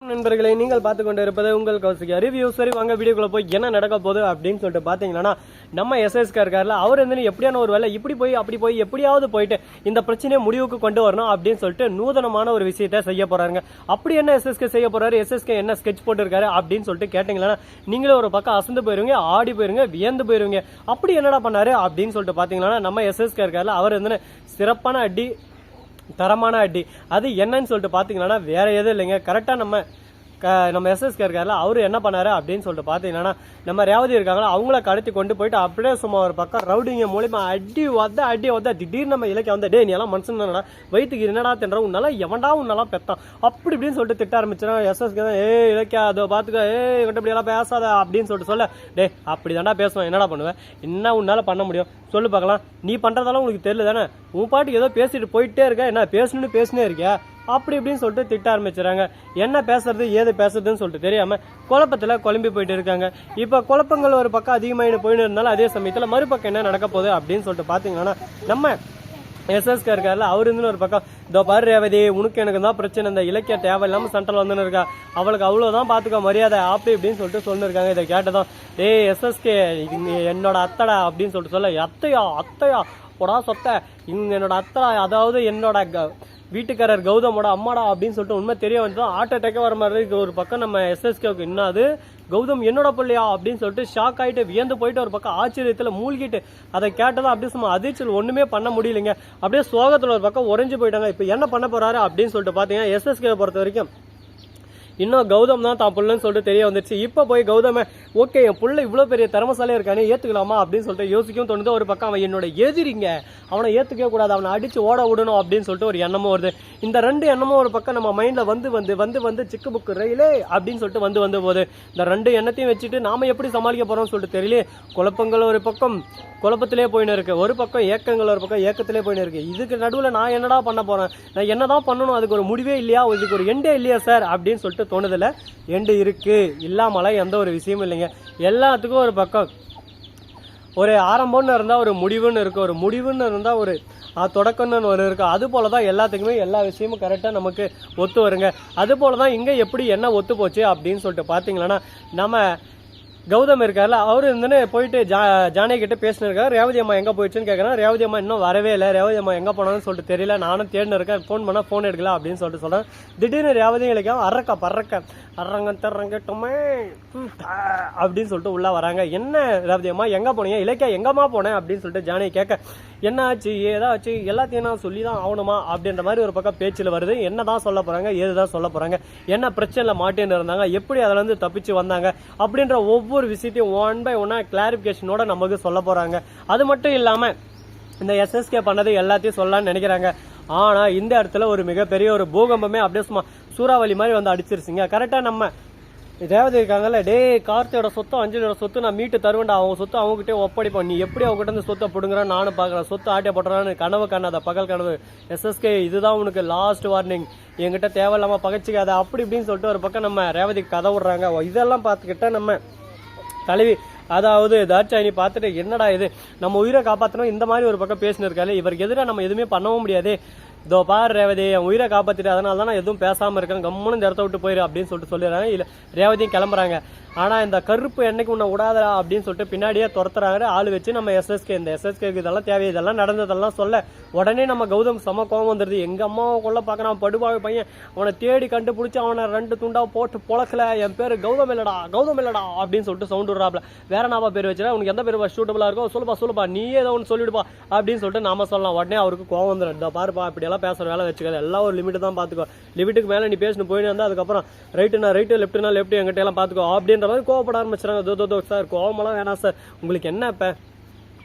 நண்பர்களை நீங்கள் பார்த்து கொண்டு இருப்பது உங்கள் கௌசிகா ரிவ்யூ. சரி வாங்க வீடியோக்குள்ள போய் என்ன நடக்க போகுது அப்படின்னு சொல்லிட்டு பாத்தீங்கன்னா, நம்ம எஸ்எஸ்கே இருக்காருல, அவர் வந்து எப்படியான ஒரு வேலை இப்படி போய் அப்படி போய் எப்படியாவது போயிட்டு இந்த பிரச்சனையை முடிவுக்கு கொண்டு வரணும் அப்படின்னு சொல்லிட்டு நூதனமான ஒரு விஷயத்த செய்ய போறாங்க. அப்படி என்ன எஸ்எஸ்கே செய்ய போறாரு, எஸ்எஸ்கே என்ன ஸ்கெட்ச் போட்டிருக்காரு அப்படின்னு சொல்லிட்டு கேட்டீங்கன்னா, நீங்களே ஒரு பக்கம் அசந்து போயிருவீங்க, ஆடி போயிருங்க, வியந்து போயிருவீங்க. அப்படி என்னடா பண்ணாரு அப்படின்னு சொல்லிட்டு பாத்தீங்கன்னா, நம்ம எஸ்எஸ்கே இருக்காருல, அவர் வந்து சிறப்பான அடி, தரமான அடி. அது என்னன்னு சொல்லிட்டு பாத்தீங்கன்னா வேற எதுவும் இல்லைங்க. கரெக்டா நம்ம எஸ்எஸ்கே இருக்காருல, அவரு என்ன பண்ணாரு அப்படின்னு சொல்லிட்டு பாத்தீங்கன்னா, நம்ம ரேவதி இருக்காங்களா, அவங்கள கடத்தி கொண்டு போயிட்டு அப்படியே சும்மா ஒரு பக்கம் ரவுடிங்க மூலியமா அடி வந்த திடீர்னு நம்ம இலக்கிய வந்து, டே நீ எல்லாம் மனுஷன் தானடா, வயிற்றுக்கு என்னடா தின்ற, உன்னால எவன்டா உன்னெல்லாம் பெத்தான் அப்படி இப்படின்னு சொல்லிட்டு திட்ட ஆரம்பிச்சிடும். எஸ்எஸ்கே தான், இலக்கியா அதோ பாத்துக்க, இவன்ட்டு இப்படி எல்லாம் பேசாத அப்படின்னு சொல்லிட்டு சொல்ல, டே அப்படி தாண்டா பேசுவேன், என்னடா பண்ணுவேன், என்ன உன்னால பண்ண முடியும் சொல்லு பார்க்கலாம், நீ பண்றதால உனக்கு தெரியல தானே, உன் பாட்டுக்கு ஏதோ பேசிட்டு போயிட்டே இருக்க, என்ன பேசணும்னு இருக்கியா அப்படி இப்படின்னு சொல்லிட்டு திட்ட ஆரம்பிச்சுறாங்க. என்ன பேசுறது ஏது பேசுறதுன்னு சொல்லிட்டு தெரியாம குழப்பத்துல குழம்பி போயிட்டு இருக்காங்க. இப்ப குழப்பங்கள் ஒரு பக்கம் அதிகமாயின்னு போயின்னு இருந்தாலும், அதே சமயத்துல மறுபக்கம் என்ன நடக்க போகுது அப்படின்னு சொல்லிட்டு பாத்தீங்கன்னா, நம்ம எஸ்எஸ்கே இருக்காருல, அவரு இருந்து ஒரு பக்கம், இதோ பாரு ரேவதி, உனக்கு எனக்கு தான் பிரச்சனை, இந்த இலக்கிய தேவையில்லாம சென்ட்ரல் வந்துன்னு இருக்கா, அவளுக்கு அவ்வளவுதான் பாத்துக்க மரியாதை அப்படி இப்படின்னு சொல்லிட்டு சொல்லிருக்காங்க. இதை கேட்டதான், எஸ்எஸ்கே என்னோட அத்தடா அப்படின்னு சொல்லிட்டு சொல்ல, அத்தையா போடா சொத்த, என்னோட அத்தடா, அதாவது என்னோட வீட்டுக்காரர் கௌதமோட அம்மாடா அப்படின்னு சொல்லிட்டு உண்மை தெரிய வந்துடும். ஹார்ட் அட்டாக்கே வர மாதிரி இருக்கு. ஒரு பக்கம் நம்ம எஸ்எஸ்கேவுக்கு என்னது கௌதம் என்னோட பிள்ளையா அப்படின்னு சொல்லிட்டு ஷாக் ஆகிட்டு வியந்து போயிட்டு, ஒரு பக்கம் ஆச்சரியத்தில் மூழ்கிட்டு அதை கேட்டதான் அப்படியே சும்மா அதிர்ச்சியில் ஒண்ணுமே பண்ண முடியலைங்க. அப்படியே சோகத்தில் ஒரு பக்கம் உறைஞ்சு போயிட்டாங்க. இப்போ என்ன பண்ண போறாரு அப்படின்னு சொல்லிட்டு பார்த்தீங்கன்னா, எஸ்எஸ்கே பொறுத்த வரைக்கும் இன்னும் கௌதம் தான் தான் புள்ளன்னு சொல்லிட்டு தெரிய வந்துருச்சு. இப்போ போய் கௌதம, ஓகே என் புள்ள இவ்வளோ பெரிய திறமசாலியா இருக்கானே, ஏத்துக்கலாமா அப்படின்னு சொல்லிட்டு யோசிக்கவும் தோணுது. ஒரு பக்கம் அவன் என்னோட எதிரிங்க, அவனை ஏத்துக்கவே கூடாது, அவனை அடிச்சு ஓட விடணும் அப்படின்னு சொல்லிட்டு ஒரு எண்ணமும் வருது. இந்த ரெண்டு எண்ணமும் ஒரு பக்கம் நம்ம மைண்ட்ல வந்து சிக்கு புக்கு ரயிலே அப்படின்னு சொல்லிட்டு வந்து போகுது. இந்த ரெண்டு எண்ணத்தையும் வச்சுட்டு நாம எப்படி சமாளிக்க போறோம்னு சொல்லிட்டு தெரியல. குழப்பங்கள் ஒரு பக்கம் குழப்பத்திலே போயின்னு இருக்கு, ஒரு பக்கம் ஏக்கங்கள் ஒரு பக்கம் ஏக்கத்திலே போயின்னு இருக்கு. இதுக்கு நடுவில் நான் என்னடா பண்ண போறேன், நான் என்னதான் பண்ணணும், அதுக்கு ஒரு முடிவே இல்லையா, இதுக்கு ஒரு எண்டே இல்லையா சார் அப்படின்னு சொல்லிட்டு தோணுதில்ல. எண்டு இருக்கு, இல்லாமல எந்த ஒரு விஷயமும் இல்லைங்க. எல்லாத்துக்கும் ஒரு பக்கம் ஒரு ஆரம்பம்னு இருந்தா ஒரு முடிவுன்னு இருக்கு, ஒரு முடிவுன்னு இருந்தா ஒரு தொடக்கம்னு ஒரு இருக்கு. அது போலதான் எல்லாத்துக்குமே எல்லா விஷயமும் கரெக்டா நமக்கு ஒத்து வருங்க. அது போலதான் இங்க எப்படி என்ன ஒத்து போச்சு அப்படின்னு சொல்லிட்டு பாத்தீங்கன்னா, நம்ம கௌதம் இருக்காருல, அவரு இருந்துன்னு போயிட்டு ஜானகி கிட்ட பேசினிருக்காரு. ரேவதி அம்மா எங்க போயிடுச்சுன்னு கேட்கறேன். ரேவதி அம்மா இன்னும் வரவே இல்லை, ரேவதி அம்மா எங்க போனான்னு சொல்லிட்டு தெரியல, நானும் தேடினு இருக்கேன், போன் பண்ணா போன் எடுக்கல அப்படின்னு சொல்லிட்டு சொல்றேன். திடீர்னு ரேவதியும் இலக்கியம் அரங்க தர்றங்கட்டுமே அப்படின்னு சொல்லிட்டு உள்ள வராங்க. என்ன ரேவதி அம்மா எங்க போனீங்க, இலக்கியா எங்கம்மா போனேன் அப்படின்னு சொல்லிட்டு ஜானகி கேட்க, என்ன ஆச்சு ஏதாச்சு எல்லாத்தையும் நான் சொல்லிதான் ஆகணுமா அப்படின்ற மாதிரி ஒரு பக்கம் பேச்சில் வருது. என்னதான் சொல்ல போறாங்க, ஏதுதான் சொல்ல போறாங்க, என்ன பிரச்சனைல மாட்டேன்னு இருந்தாங்க, எப்படி அதுல இருந்து தப்பிச்சு வந்தாங்க அப்படின்ற ஒவ்வொரு விஷயத்தையும் ஒன் பை ஒன்னா கிளாரிபிகேஷனோட நமக்கு சொல்ல போறாங்க. அது மட்டும் இல்லாம இந்த எஸ்எஸ்கே பண்ணது எல்லாத்தையும் சொல்லலாம்னு நினைக்கிறாங்க. ஆனா இந்த இடத்துல ஒரு மிகப்பெரிய ஒரு பூகம்பமே அப்படியே சும்மா சூறாவளி மாதிரி வந்து அடிச்சிருச்சுங்க. கரெக்டா நம்ம ரேவதி இருக்காங்கல்ல, டே கார்த்தியோட சொத்து அஞ்சலியோட சொத்து நான் மீட்டு தருவேன்டா, அவங்க சொத்து அவங்ககிட்டே ஒப்படைப்போம், நீ எப்படி அவங்ககிட்ட இருந்து சொத்தை போடுங்கிறான்னு நானும் பாக்குறேன், சொத்து ஆட்டிய போட்டுறான்னு கனவு காணாத பகல் கனவு, எஸ்எஸ்கே இதுதான் உனக்கு லாஸ்ட் வார்னிங், என்கிட்ட தேவையில்லாம பகச்சிக்காத அப்படி இப்படின்னு சொல்லிட்டு ஒரு பக்கம் நம்ம ரேவதிக்கு கதை விடுறாங்க. இதெல்லாம் பார்த்துக்கிட்ட நம்ம தலைவி, அதாவது தாட்சாயினி பார்த்துட்டு, என்னடா இது நம்ம உயிரை காப்பாற்றணும் இந்த மாதிரி ஒரு பக்கம் பேசினு இருக்காரு, இவருக்கு எதிராக நம்ம எதுவுமே பண்ணவும் முடியாது, இதோ பார் ரேவதி என் உயிரை காப்பாத்திட்டு, அதனால தான் நான் எதுவும் பேசாம இருக்கேன், கம்முன்னு இந்த இடத்த விட்டு போயிரு அப்படின்னு சொல்லிட்டு சொல்லிடுறாங்க. இல்ல ரேவதியும் கிளம்புறாங்க. ஆனா இந்த கருப்பு என்னைக்கு உன்னை விடாதா அப்படின்னு சொல்லிட்டு பின்னாடியே துரத்துறாங்க ஆளு வச்சு நம்ம எஸ்எஸ்கே. இந்த எஸ்எஸ்கேக்கு இதெல்லாம் தேவை, இதெல்லாம் நடந்ததெல்லாம் சொல்ல உடனே நம்ம கௌதம் செம கோவம் வந்துருது. எங்க அம்மாவை கொள்ள பாக்குறான் படுபாவி பையன், அவனை தேடி கண்டுபிடிச்சு அவனை 2 துண்டா போட்டு பொழக்கல, என் பேரு கௌதம் இல்லடா அப்படின்னு சொல்லிட்டு சவுண்ட் விடுறாப்ல. வேற நாம பேர் வச்சுனா உனக்கு எந்த பேர் சூட்டபிளா இருக்கோ சொல்லுப்பா நீ ஏதோ ஒன்று சொல்லிடுப்பா அப்படின்னு சொல்லிட்டு நாம சொல்லலாம். உடனே அவருக்கு கோவம் வந்துடும். இந்த பாருப்பா இப்படி எல்லாம் பேசுற வேலை வச்சுக்காது, எல்லாம் ஒரு லிமிட் தான் பாத்துக்கோ, லிமிட்டுக்கு மேல நீ பேசணும் போயின்னு வந்தா அதுக்கப்புறம் ரைட்டுனா ரைட்டு லெப்ட்னா லெப்ட் எங்கிட்ட எல்லாம் பாத்துக்கோ அப்படின்ற மாதிரி கோவப்பட ஆரம்பிச்சாங்க. சார் கோவமெல்லாம் வேணாம் சார், உங்களுக்கு என்ன இப்ப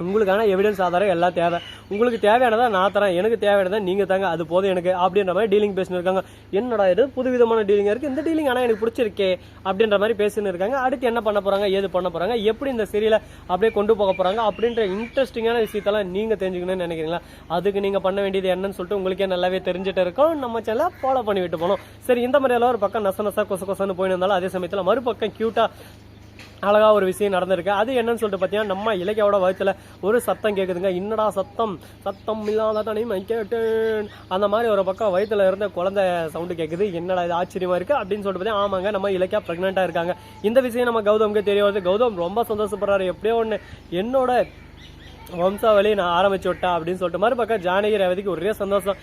உங்களுக்கான எவிடன்ஸ் ஆதாரம் எல்லாம் தேவை, உங்களுக்கு தேவையானதா நான் தரேன், எனக்கு தேவையானதா நீங்க தாங்க, அது போதும் எனக்கு அப்படின்ற மாதிரி டீலிங் பேசினு இருக்காங்க. என்னடா இது புதுவிதமான டீலிங் இருக்கு, இந்த டீலிங் ஆனா எனக்கு பிடிச்சிருக்கே அப்படின்ற மாதிரி பேசினு இருக்காங்க. அடுத்து என்ன பண்ண போறாங்க, ஏது பண்ண போறாங்க, எப்படி இந்த சீரியலை அப்படியே கொண்டு போக போறாங்க அப்படின்ற இன்ட்ரெஸ்டிங்கான விஷயத்தெல்லாம் நீங்க தெரிஞ்சுக்கணும்னு நினைக்கிறீங்களா? அதுக்கு நீங்க பண்ண வேண்டியது என்னன்னு சொல்லிட்டு உங்களுக்கே நல்லாவே தெரிஞ்சுட்டு இருக்கோம். நம்ம சேனலை ஃபாலோ பண்ணி விட்டு போனோம். சரி, இந்த மாதிரி எல்லாம் ஒரு பக்கம் நச கொசன்னு போயிட்டு இருந்தாலும் அதே சமயத்துல மறுபக்கம் கியூட்டா அழகா ஒரு விஷயம் நடந்திருக்கு. அது என்னன்னு சொல்லிட்டு பார்த்தீங்கன்னா, நம்ம இலக்கியாவோட வயித்துல ஒரு சத்தம் கேட்குதுங்க. என்னடா சத்தம், சத்தம் இல்லாத தனிமை கேட்டேன், அந்த மாதிரி ஒரு பக்கம் வயித்துல இருந்த குழந்தை சவுண்டு கேட்குது. என்னடா இது ஆச்சரியமா இருக்கு அப்படின்னு சொல்லிட்டு பார்த்தீங்கன்னா, ஆமாங்க நம்ம இலக்கியா பிரெக்னெண்டா இருக்காங்க. இந்த விஷயம் நம்ம கௌதமுக்கு தெரிய வருது. கௌதம் ரொம்ப சந்தோஷப்படுறாரு. எப்படியோ ஒன்று என்னோட வம்சாவளி நான் ஆரம்பிச்சு விட்டா அப்படின்னு சொல்லிட்டு மறுபக்கம் ஜானகி ரேவதிக்கு ஒரே சந்தோஷம்.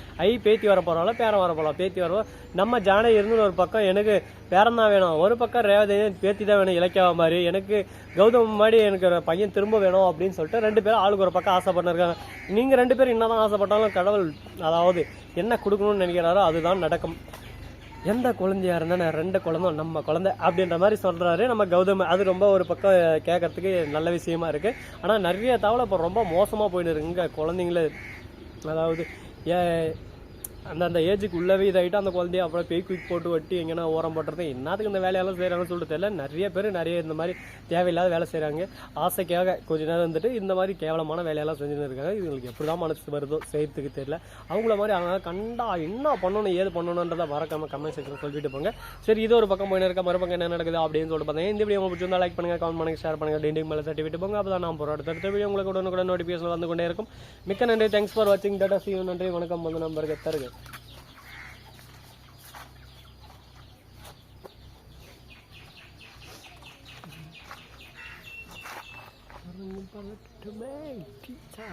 பேத்தி வர போறாங்களா, பேரன் வர போகலாம், பேத்தி வரவோ நம்ம ஜானகி இருந்து ஒரு பக்கம் எனக்கு பேரன் தான் வேணும், ஒரு பக்கம் ரேவதி பேத்தி தான் வேணும், இலக்கியாவ மாதிரி எனக்கு கௌதம் மாதிரி எனக்கு ஒரு பையன் திரும்ப வேணும் அப்படின்னு சொல்லிட்டு 2 பேரும் ஆளுக்கு ஒரு பக்கம் ஆசைப்பட்டிருக்காங்க. நீங்க 2 பேரும் என்னதான் ஆசைப்பட்டாலும் கடவுள் அதாவது என்ன கொடுக்கணும்னு நினைக்கிறாரோ அதுதான் நடக்கும். எந்த குழந்தையா இருந்தா நான் 2 குழந்தை நம்ம குழந்தை அப்படின்ற மாதிரி சொல்றாரு நம்ம கௌதம். அது ரொம்ப ஒரு பக்கம் கேட்கறதுக்கு நல்ல விஷயமா இருக்கு. ஆனா நிறைய தவளை இப்போ ரொம்ப மோசமா போயிட்டு இருக்குங்க குழந்தைங்கள. அதாவது அந்த ஏஜுக்கு உள்ளவே இதாகிட்டு அந்த குழந்தைய அப்புறம் குயிக் போட்டு வட்டி எங்கன்னா ஓரம் போட்டுறது என்னத்துக்கு இந்த வேலையெல்லாம் செய்கிறாங்கன்னு சொல்லிட்டு தெரியல. நிறைய பேர் நிறைய இந்த மாதிரி தேவையில்லாத வேலை செய்கிறாங்க. ஆசைக்காக கொஞ்ச நேரம் வந்துட்டு இந்த மாதிரி கேவலமான வேலையெல்லாம் செஞ்சுன்னு இருக்காங்க. இவங்களுக்கு எப்படி தான் மனசு வருதோ செய்யறதுக்கு தெரியல. அவங்கள மாதிரி அவங்க கண்டா என்ன பண்ணணும் ஏது பண்ணணுன்றதை மறக்காம கமெண்ட் செக்ஷன் சொல்லிட்டு போங்க. சரி, இது ஒரு பக்கம் போயின்னு இருக்க, மறுபக்கம் என்ன நடக்குது அப்படின்னு சொல்லிட்டு பார்த்தீங்கன்னா இந்த வீடியோ உங்களுக்கு பிடிச்சிருந்தா லைக் பண்ணுங்க, கமெண்ட் பண்ணுங்க, ஷேர் பண்ணுங்க, டெண்டிங் மேலே தட்டி விட்டு போங்க. அப்போ தான் நான் போகிற அடுத்த வீடியோ உங்களுக்கு உடனுக்குடன் நோட்டிஃபிகேஷன் வந்து கொண்டே இருக்கும். மிக்க நன்றி. தேங்க்ஸ் ஃபார் வாட்சிங். Tata, see you. நன்றி, வணக்கம். வந்து நம்பருக்கு தருங்க. To make pizza.